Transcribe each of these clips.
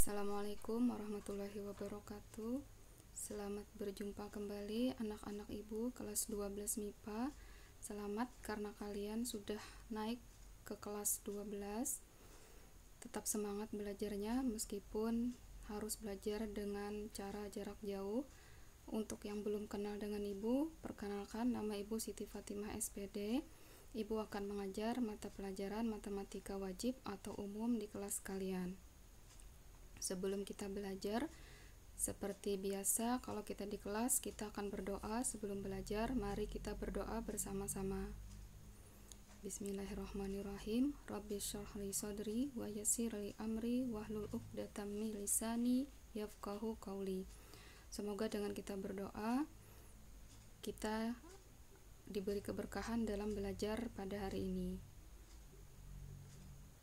Assalamualaikum warahmatullahi wabarakatuh. Selamat berjumpa kembali anak-anak ibu kelas 12 MIPA. Selamat karena kalian sudah naik ke kelas 12. Tetap semangat belajarnya meskipun harus belajar dengan cara jarak jauh. Untuk yang belum kenal dengan ibu, perkenalkan, nama ibu Siti Fatimah SPD. Ibu akan mengajar mata pelajaran matematika wajib atau umum di kelas kalian. Sebelum kita belajar, seperti biasa kalau kita di kelas, kita akan berdoa sebelum belajar. Mari kita berdoa bersama-sama. Bismillahirrahmanirrahim. Rabbi shrah li sadri wa yassir li amri wahlul 'uqdatam min lisani yafqahu qauli. Semoga dengan kita berdoa, kita diberi keberkahan dalam belajar pada hari ini.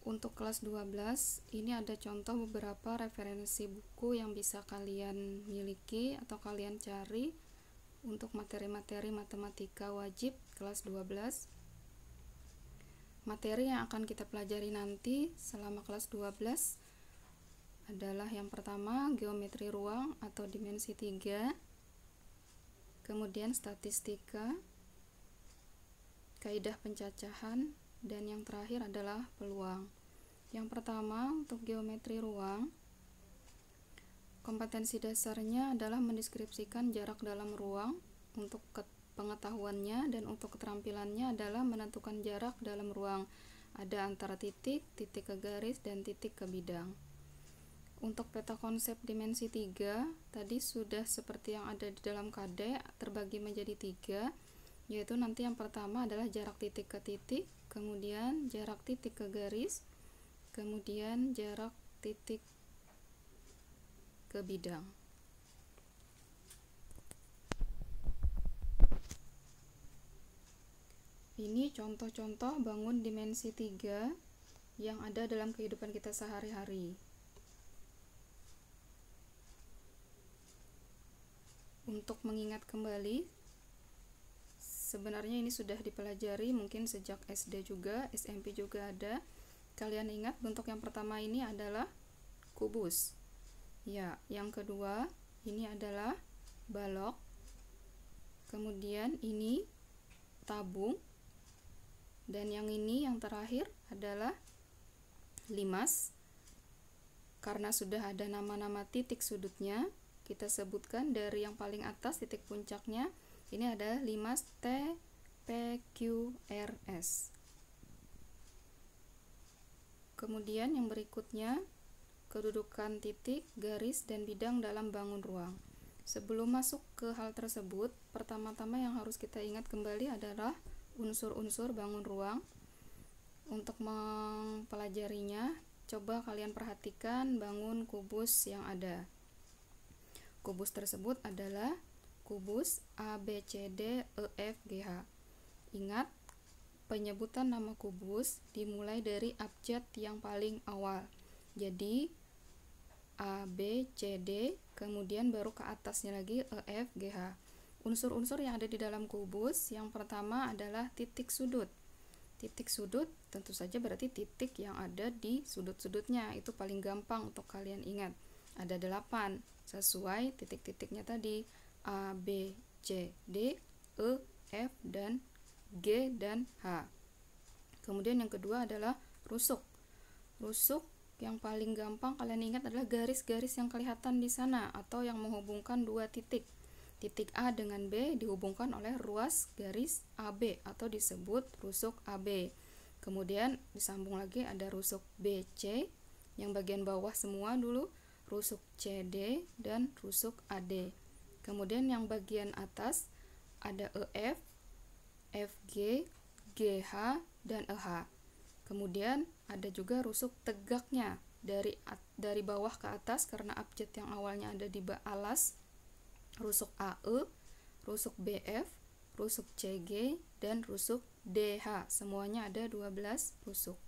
Untuk kelas 12, ini ada contoh beberapa referensi buku yang bisa kalian miliki atau kalian cari untuk materi-materi matematika wajib kelas 12. Materi yang akan kita pelajari nanti selama kelas 12 adalah yang pertama geometri ruang atau dimensi 3, kemudian statistika, kaidah pencacahan, dan yang terakhir adalah peluang. Yang pertama, untuk geometri ruang, kompetensi dasarnya adalah mendeskripsikan jarak dalam ruang. Untuk pengetahuannya dan untuk keterampilannya adalah menentukan jarak dalam ruang. Ada antara titik, titik ke garis, dan titik ke bidang. Untuk peta konsep dimensi 3, tadi sudah seperti yang ada di dalam KD, terbagi menjadi 3, yaitu nanti yang pertama adalah jarak titik ke titik, kemudian jarak titik ke garis, kemudian jarak titik ke bidang. Ini contoh-contoh bangun dimensi 3 yang ada dalam kehidupan kita sehari-hari. Untuk mengingat kembali, sebenarnya ini sudah dipelajari mungkin sejak SD juga, SMP juga ada. Kalian ingat bentuk yang pertama ini adalah kubus. Ya, yang kedua ini adalah balok. Kemudian ini tabung. Dan yang ini yang terakhir adalah limas. Karena sudah ada nama-nama titik sudutnya, kita sebutkan dari yang paling atas titik puncaknya. Ini ada limas T, P, Q, R, S. Kemudian yang berikutnya, kedudukan titik, garis, dan bidang dalam bangun ruang. Sebelum masuk ke hal tersebut, pertama-tama yang harus kita ingat kembali adalah unsur-unsur bangun ruang. Untuk mempelajarinya, coba kalian perhatikan bangun kubus yang ada. Kubus tersebut adalah kubus A, B, C, D, E, F, G, H. Ingat, penyebutan nama kubus dimulai dari abjad yang paling awal. Jadi, A, B, C, D, kemudian baru ke atasnya lagi E, F, G, H. Unsur-unsur yang ada di dalam kubus, yang pertama adalah titik sudut. Titik sudut tentu saja berarti titik yang ada di sudut-sudutnya. Itu paling gampang untuk kalian ingat. Ada 8 sesuai titik-titiknya tadi, A, B, C, D, E, F, dan G, dan H. Kemudian yang kedua adalah rusuk. Rusuk yang paling gampang kalian ingat adalah garis-garis yang kelihatan di sana atau yang menghubungkan dua titik. Titik A dengan B dihubungkan oleh ruas garis AB atau disebut rusuk AB. Kemudian disambung lagi ada rusuk BC yang bagian bawah semua dulu, rusuk CD, dan rusuk AD. Kemudian yang bagian atas ada EF, FG, GH, dan EH. Kemudian ada juga rusuk tegaknya dari bawah ke atas karena abjad yang awalnya ada di alas, rusuk AE, rusuk BF, rusuk CG, dan rusuk DH. Semuanya ada 12 rusuk.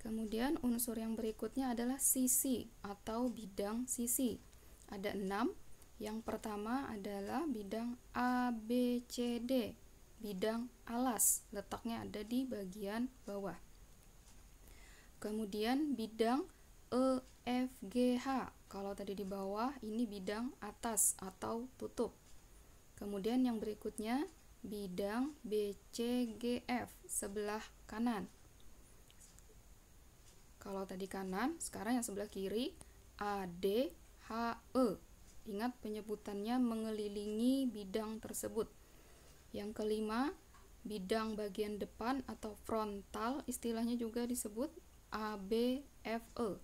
Kemudian unsur yang berikutnya adalah sisi atau bidang sisi. Ada 6. Yang pertama adalah bidang ABCD, bidang alas, letaknya ada di bagian bawah. Kemudian bidang EFG, FGH. Kalau tadi di bawah ini bidang atas atau tutup. Kemudian yang berikutnya bidang BCGF sebelah kanan. Kalau tadi kanan, sekarang yang sebelah kiri ADHE. Ingat penyebutannya mengelilingi bidang tersebut. Yang kelima, bidang bagian depan atau frontal, istilahnya juga disebut ABFE.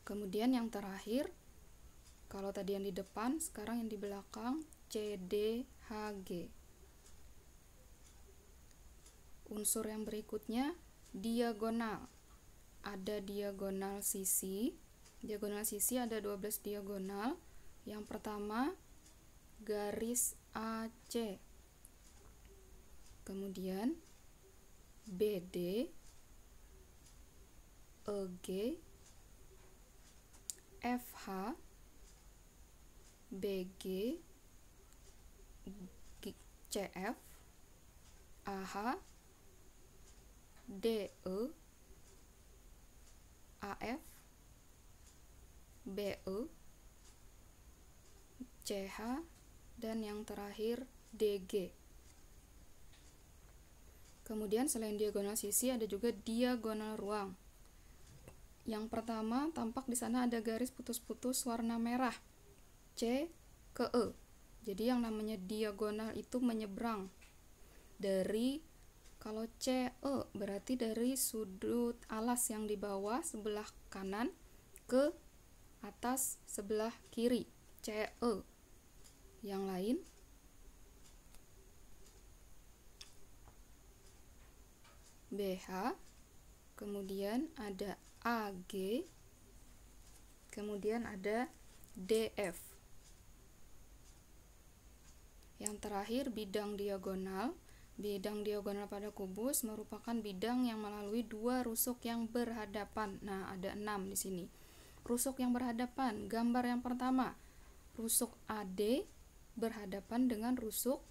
Kemudian yang terakhir, kalau tadi yang di depan, sekarang yang di belakang CDHG. Unsur yang berikutnya diagonal. Ada diagonal sisi. Diagonal sisi ada 12 diagonal. Yang pertama garis AC. Kemudian BD, EG, FH, BG, CF, AH, DE, AF, BE, CH, dan yang terakhir DG. Kemudian selain diagonal sisi ada juga diagonal ruang. Yang pertama tampak di sana ada garis putus-putus warna merah C ke E. Jadi yang namanya diagonal itu menyeberang dari, kalau CE berarti dari sudut alas yang di bawah sebelah kanan ke atas sebelah kiri CE. Yang lain BH, kemudian ada AG, kemudian ada DF. Yang terakhir bidang diagonal. Bidang diagonal pada kubus merupakan bidang yang melalui dua rusuk yang berhadapan. Nah, ada 6 di sini. Rusuk yang berhadapan, gambar yang pertama, rusuk AD berhadapan dengan rusuk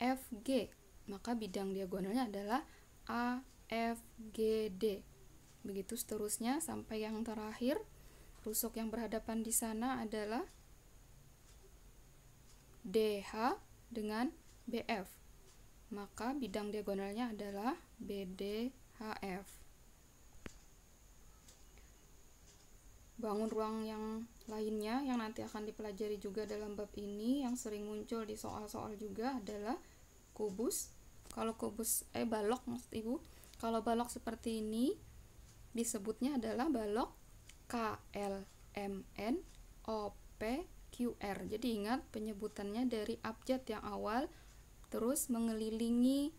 FG. Maka bidang diagonalnya adalah AFGD. Begitu seterusnya sampai yang terakhir, rusuk yang berhadapan di sana adalah DH dengan BF. Maka bidang diagonalnya adalah BDHF. Bangun ruang yang lainnya yang nanti akan dipelajari juga dalam bab ini yang sering muncul di soal-soal juga adalah kubus. Kalau kubus balok maksud Ibu. Kalau balok seperti ini disebutnya adalah balok KLMN OPQR. Jadi ingat penyebutannya dari abjad yang awal terus mengelilingi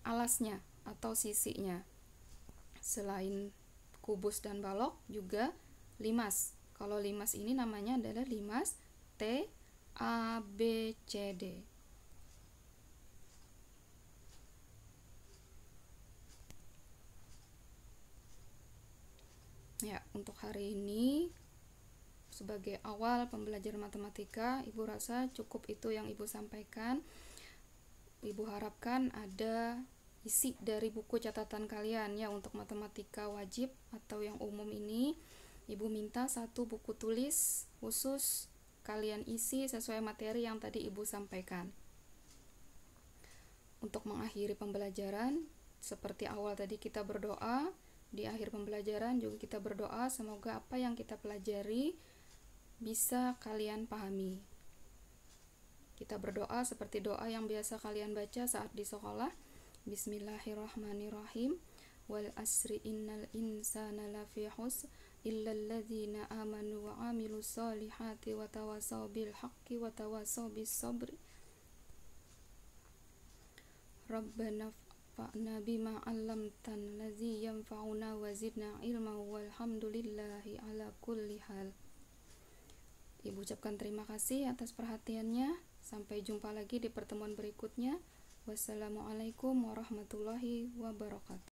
alasnya atau sisinya. Selain kubus dan balok juga limas. Kalau limas ini namanya adalah limas TABCD. Ya, untuk hari ini sebagai awal pembelajaran matematika, Ibu rasa cukup itu yang Ibu sampaikan. Ibu harapkan ada isi dari buku catatan kalian ya untuk matematika wajib atau yang umum ini. Ibu minta 1 buku tulis khusus kalian isi sesuai materi yang tadi Ibu sampaikan. Untuk mengakhiri pembelajaran, seperti awal tadi kita berdoa, di akhir pembelajaran juga kita berdoa semoga apa yang kita pelajari bisa kalian pahami. Kita berdoa seperti doa yang biasa kalian baca saat di sekolah. Bismillahirrahmanirrahim. Wal asri innal insana lafi khusr illal ladzina amanu wa amilus solihati wa tawasaw bil haqqi wa tawasaw bis sabri. Rabbana fa'na bima 'allamtana allazi yanfa'una wa zidna ilma walhamdulillahi ala kulli hal. Ibu ucapkan terima kasih atas perhatiannya. Sampai jumpa lagi di pertemuan berikutnya. Wassalamualaikum warahmatullahi wabarakatuh.